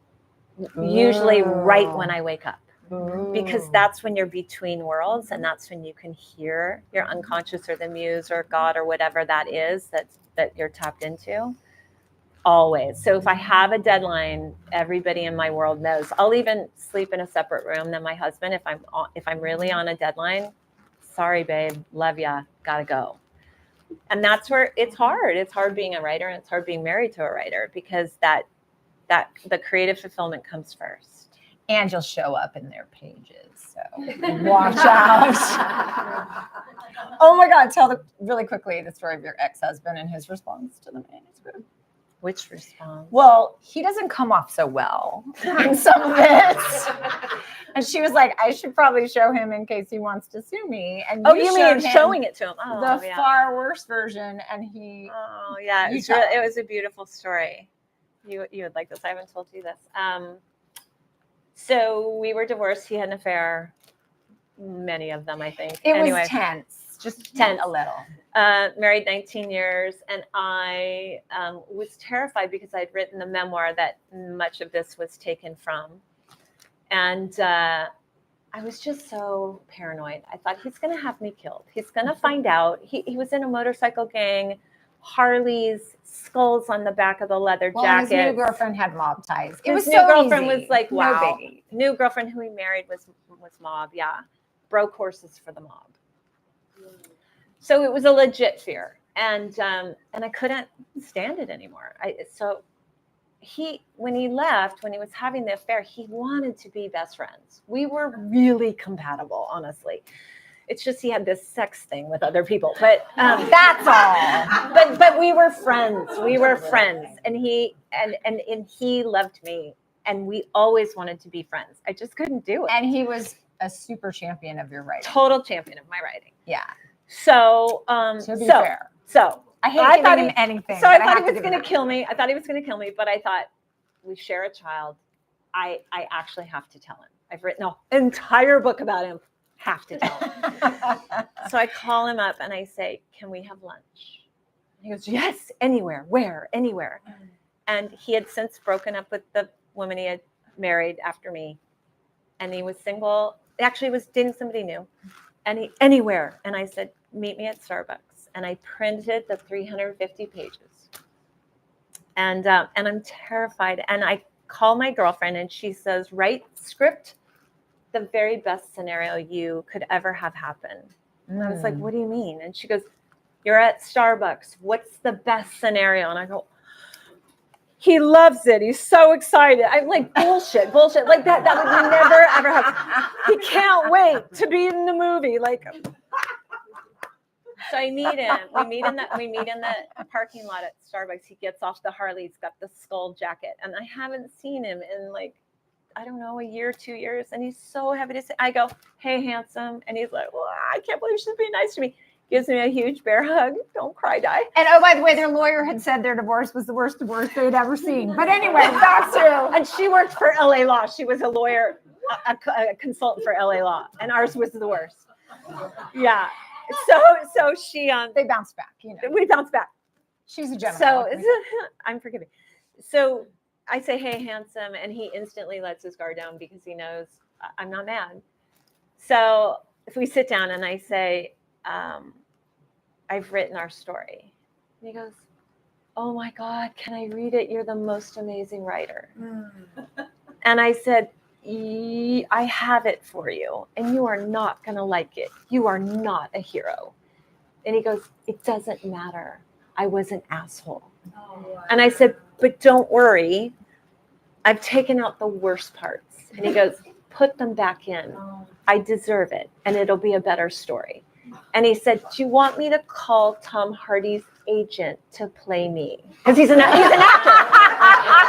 Usually right when I wake up, because that's when you're between worlds and that's when you can hear your unconscious or the muse or God or whatever that is that you're tapped into always. So if I have a deadline, everybody in my world knows. I'll even sleep in a separate room than my husband if I'm really on a deadline. Sorry, babe, love ya, gotta go. And that's where it's hard. It's hard being a writer and it's hard being married to a writer because that the creative fulfillment comes first. And you'll show up in their pages. So watch out. Oh my God. Tell really quickly the story of your ex-husband and his response to the manuscript. Which response? Well, he doesn't come off so well in some of it. And she was like, I should probably show him in case he wants to sue me. And you mean showing it to him? Oh, the far worse version. And he. Oh, yeah. It was a beautiful story. You would like this. I haven't told you this. So we were divorced. He had an affair. Many of them, I think. It was tense. Just tense a little. Married 19 years. And I was terrified because I'd written the memoir that much of this was taken from. And I was just so paranoid. I thought, he's going to have me killed. He's going to find out. He was in a motorcycle gang. Harleys, skulls on the back of the leather jacket. His new girlfriend had mob ties. His new girlfriend was like, wow. No new girlfriend who he married was mob. Yeah. Broke horses for the mob. So it was a legit fear. And I couldn't stand it anymore. When he left, when he was having the affair, he wanted to be best friends. We were really compatible, honestly. It's just he had this sex thing with other people, but that's all. But we were friends. We were friends, and he loved me, and we always wanted to be friends. I just couldn't do it. And he was a super champion of your writing. Total champion of my writing. Yeah. So to be fair. So I hate giving him anything. So I thought he was going to kill me. But I thought, we share a child. I actually have to tell him. I've written an entire book about him. Have to tell him. So I call him up and I say, can we have lunch? He goes, yes, anywhere. Where? Anywhere. And he had since broken up with the woman he had married after me. And he was single. Actually, he was dating somebody new. And anywhere. And I said, meet me at Starbucks. And I printed the 350 pages. And I'm terrified. And I call my girlfriend and she says, write script the very best scenario you could ever have happen. And I was like, what do you mean? And she goes, you're at Starbucks. What's the best scenario? And I go, he loves it. He's so excited. I'm like, bullshit. Like that would never, ever happen. He can't wait to be in the movie. Like, so I meet him. We meet in the parking lot at Starbucks. He gets off the Harley. He's got the skull jacket. And I haven't seen him in like I don't know, a year, 2 years. And he's so happy to see. I go, hey, handsome. And he's like, well, I can't believe she's being nice to me. Gives me a huge bear hug. Don't cry, die. And oh, by the way, their lawyer had said their divorce was the worst divorce they'd ever seen. But anyway, that's true. And she worked for LA Law. She was a lawyer, a consultant for LA Law. And ours was the worst. Yeah. So she, They bounced back. You know, we bounced back. she's a gentleman. So I'm forgiving. So I say, hey, handsome. And he instantly lets his guard down because he knows I'm not mad. So if we sit down and I say, I've written our story. And he goes, oh my God, can I read it? You're the most amazing writer. And I said, I have it for you, and you are not going to like it. You are not a hero. And he goes, it doesn't matter. I was an asshole. Oh, wow. And I said, but don't worry. I've taken out the worst parts. And he goes, put them back in. I deserve it, and it'll be a better story. And he said, do you want me to call Tom Hardy's agent to play me? Because he's an actor.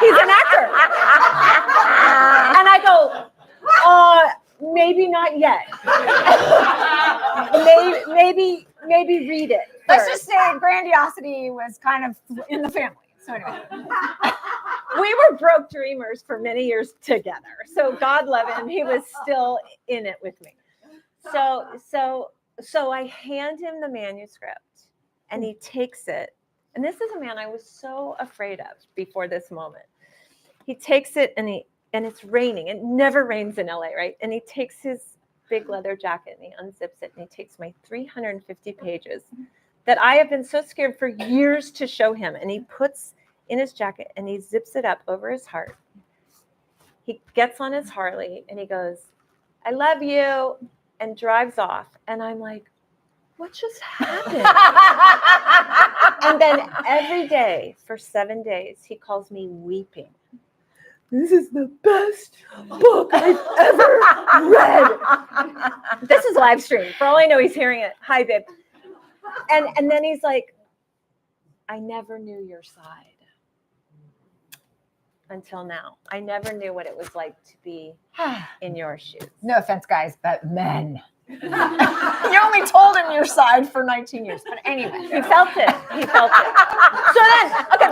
He's an actor. And I go, maybe not yet. maybe read it first. Let's just say grandiosity was kind of in the family. So anyway. We were broke dreamers for many years together. So God love him. He was still in it with me. So I hand him the manuscript and he takes it. And this is a man I was so afraid of before this moment. He takes it and it's raining. It never rains in LA, right? And he takes his big leather jacket and he unzips it and he takes my 350 pages that I have been so scared for years to show him. And he puts in his jacket and he zips it up over his heart. He gets on his Harley and he goes, I love you, and drives off. And I'm like, what just happened? And then every day for 7 days, he calls me weeping. This is the best book I've ever read. This is live stream. For all I know, he's hearing it. Hi, babe. And then he's like, I never knew your side until now. I never knew what it was like to be in your shoes. No offense, guys, but men. You only told him your side for 19 years. But anyway. He felt it. So then, okay,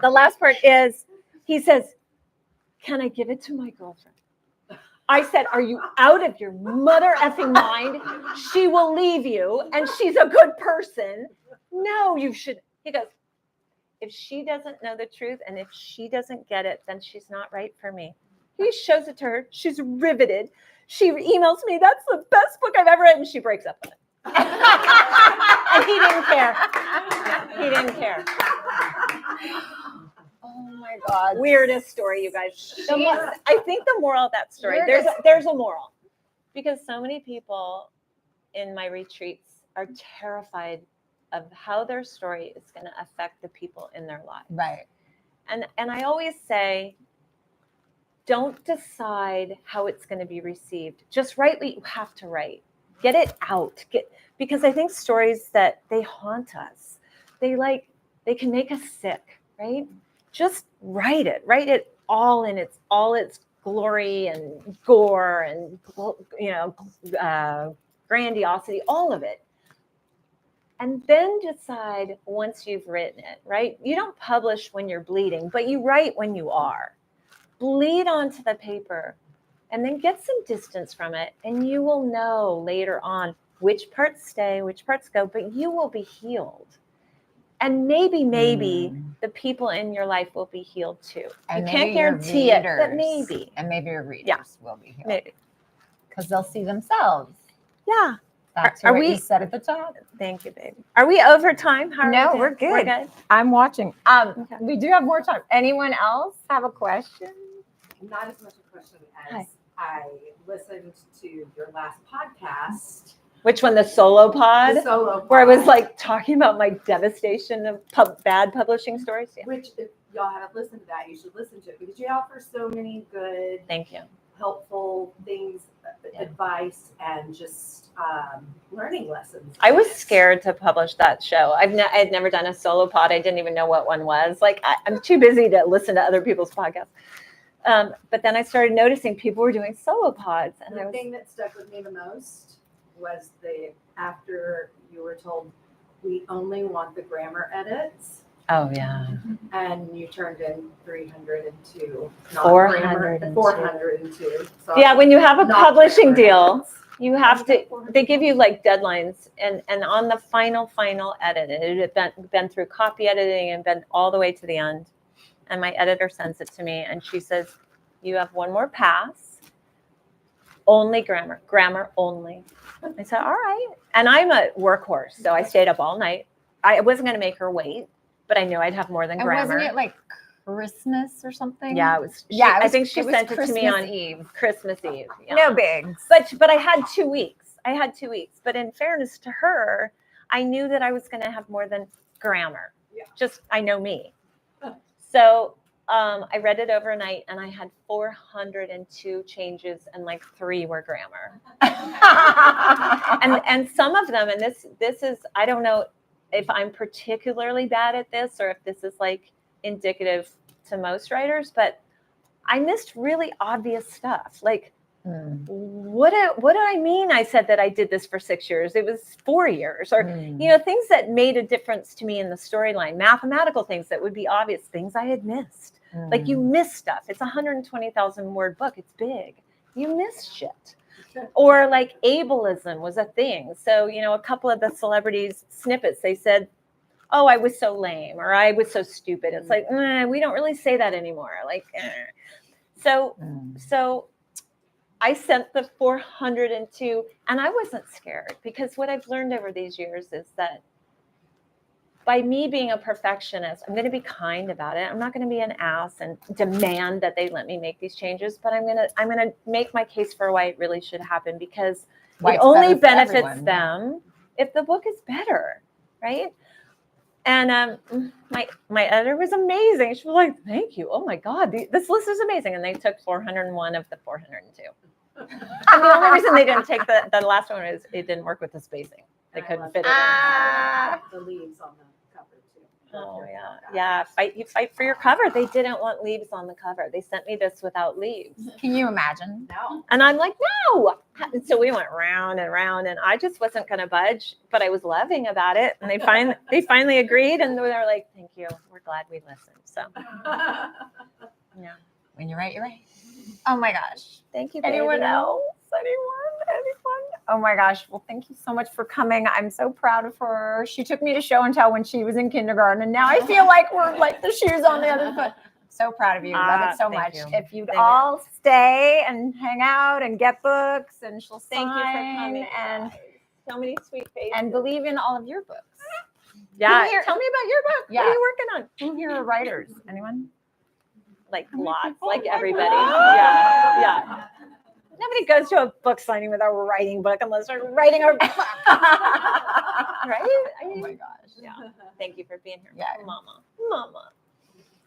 the last part is, he says, can I give it to my girlfriend? I said, are you out of your mother effing mind? She will leave you and she's a good person. No, you should. He goes, if she doesn't know the truth and if she doesn't get it, then she's not right for me. He shows it to her. She's riveted. She emails me, that's the best book I've ever read, and she breaks up with it. And he didn't care. He didn't care. Oh my God. Weirdest story, you guys. I think the moral of that story, there's a moral. Because so many people in my retreats are terrified of how their story is going to affect the people in their lives. Right. And I always say, don't decide how it's going to be received. Just write what you have to write. Get it out. Because I think stories that they haunt us, they can make us sick, right? Just write it. Write it all in its glory and gore and grandiosity, all of it. And then decide once you've written it, right? You don't publish when you're bleeding, but you write when you are. Bleed onto the paper and then get some distance from it. And you will know later on which parts stay, which parts go, but you will be healed. And maybe the people in your life will be healed too. And you can't guarantee it, but maybe. And maybe your readers will be healed. Maybe. Because they'll see themselves. Yeah. That's what you said at the top. Thank you, baby. Are we over time? No, we're good. We're good. I'm watching. Okay. We do have more time. Anyone else have a question? Not as much a question as Hi. I listened to your last podcast, Which one? The solo pod? the solo Where I was pod, like talking about my devastation of bad publishing stories. Yeah. which if y'all haven't listened to that, you should listen to it because you offer so many good, Thank you. helpful things, advice, and just learning lessons. I was scared to publish that show. I had never done a solo pod. I didn't even know what one was. Like I'm too busy to listen to other people's podcasts. But then I started noticing people were doing solo pods, and I The was thing that stuck with me the most was after you were told we only want the grammar edits, oh yeah, and you turned in 302. 402. 402. So yeah. When you have a not publishing grammar deal, edits. you have to. They give you like deadlines, and on the final edit, it had been through copy editing and been all the way to the end. And my editor sends it to me, and she says, "You have one more pass. Only grammar only." I said, "All right." And I'm a workhorse, so I stayed up all night. I wasn't going to make her wait, but I knew I'd have more than And grammar. wasn't it like Christmas or something? Yeah, it was. Yeah, I think she sent it to me on Eve. Christmas Eve. Yeah. No bigs. But I had 2 weeks. But in fairness to her, I knew that I was going to have more than grammar. Yeah. Just I know me. So I read it overnight, and I had 402 changes, and like 3 were grammar. and some of them, and this is, I don't know if I'm particularly bad at this or if this is like indicative to most writers, but I missed really obvious stuff. Like, what do I mean? I said that I did this for 6 years. It was 4 years, or things that made a difference to me in the storyline, mathematical things that would be obvious, things I had missed. Like you miss stuff. It's a 120,000 word book. It's big. You miss shit. Or like ableism was a thing. So, a couple of the celebrities snippets, they said, "Oh, I was so lame," or "I was so stupid." It's like, we don't really say that anymore. Like, So I sent the 402, and I wasn't scared, because what I've learned over these years is that by me being a perfectionist, I'm going to be kind about it. I'm not going to be an ass and demand that they let me make these changes, but I'm going to make my case for why it really should happen, because it only benefits them if the book is better, right? And my editor was amazing. She was like, "Thank you. Oh my God, this list is amazing." And they took 401 of the 402. And the only reason they didn't take the last one is it didn't work with the spacing. They couldn't fit it in. The leaves on the cover too. Oh yeah. You fight for your cover. They didn't want leaves on the cover. They sent me this without leaves. Can you imagine? No. And I'm like, no. And so we went round and round, and I just wasn't going to budge, but I was loving about it. And they finally agreed, and they were like, "Thank you. We're glad we listened." So yeah. When you're right, you're right. Oh my gosh. Thank you, baby. Anyone else? Anyone? Oh my gosh. Well, thank you so much for coming. I'm so proud of her. She took me to show and tell when she was in kindergarten, and now I feel like we're like the shoes on the other foot. So proud of you. Love it so much. you. If you'd all stay and hang out and get books, and she'll Thank you for sign coming. and So many sweet faces. and believe in all of your books. Yeah. Here- Tell me about your book. Yeah. What are you working on? Who here are writers? Anyone? Like many lots, people? like Oh my everybody. God. Yeah. Nobody goes to a book signing without writing book unless they're writing a book. Right? I Oh mean, my gosh. yeah. Thank you for being here. Yeah. Mama.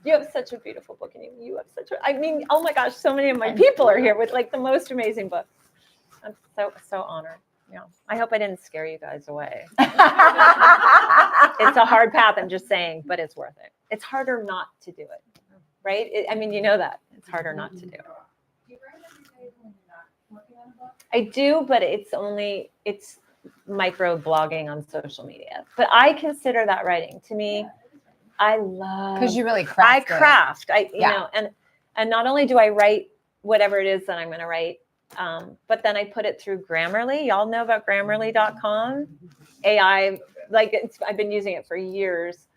You have such a beautiful book, and you have I mean, oh my gosh, so many of my people are here with like the most amazing books. I'm so honored. Yeah. I hope I didn't scare you guys away. It's a hard path, I'm just saying, but it's worth it. It's harder not to do it, right? I mean, you know that. It's harder not to do. Do you write every day when you're not working on a book? I do, but it's micro blogging on social media. But I consider that writing. To me, I love Because you really craft. I craft. You Yeah. know, and not only do I write whatever it is that I'm going to write, but then I put it through Grammarly. Y'all know about Grammarly.com. AI, I've been using it for years.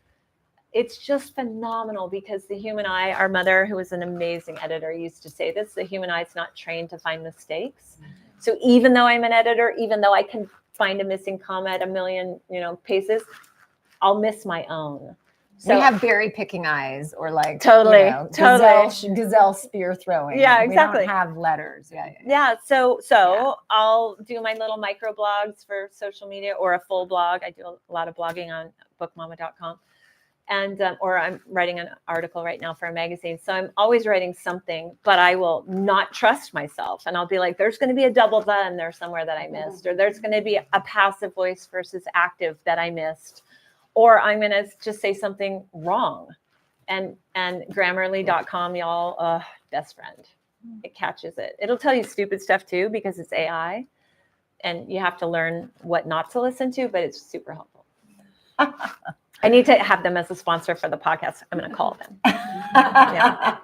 It's just phenomenal because the human eye, our mother, who was an amazing editor, used to say this: the human eye is not trained to find mistakes. So even though I'm an editor, even though I can find a missing comma at a million, paces, I'll miss my own. So we have berry picking eyes, or like Totally. gazelle spear throwing. Yeah, exactly. We don't have letters. Yeah. Yeah, so Yeah. I'll do my little micro blogs for social media, or a full blog. I do a lot of blogging on bookmama.com. And or I'm writing an article right now for a magazine. So I'm always writing something, but I will not trust myself. And I'll be like, there's going to be a double the in there somewhere that I missed, or there's going to be a passive voice versus active that I missed, or I'm going to just say something wrong. And Grammarly.com, y'all, best friend. It catches it. It'll tell you stupid stuff too because it's AI, and you have to learn what not to listen to, but it's super helpful. I need to have them as a sponsor for the podcast. I'm going to call them. Yeah.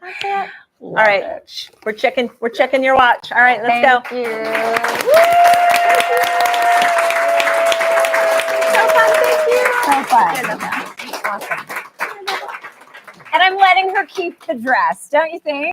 That's it. All right, we're checking your watch. All right, let's go. Thank you. So fun, thank you. So fun. Awesome. And I'm letting her keep the dress, don't you think?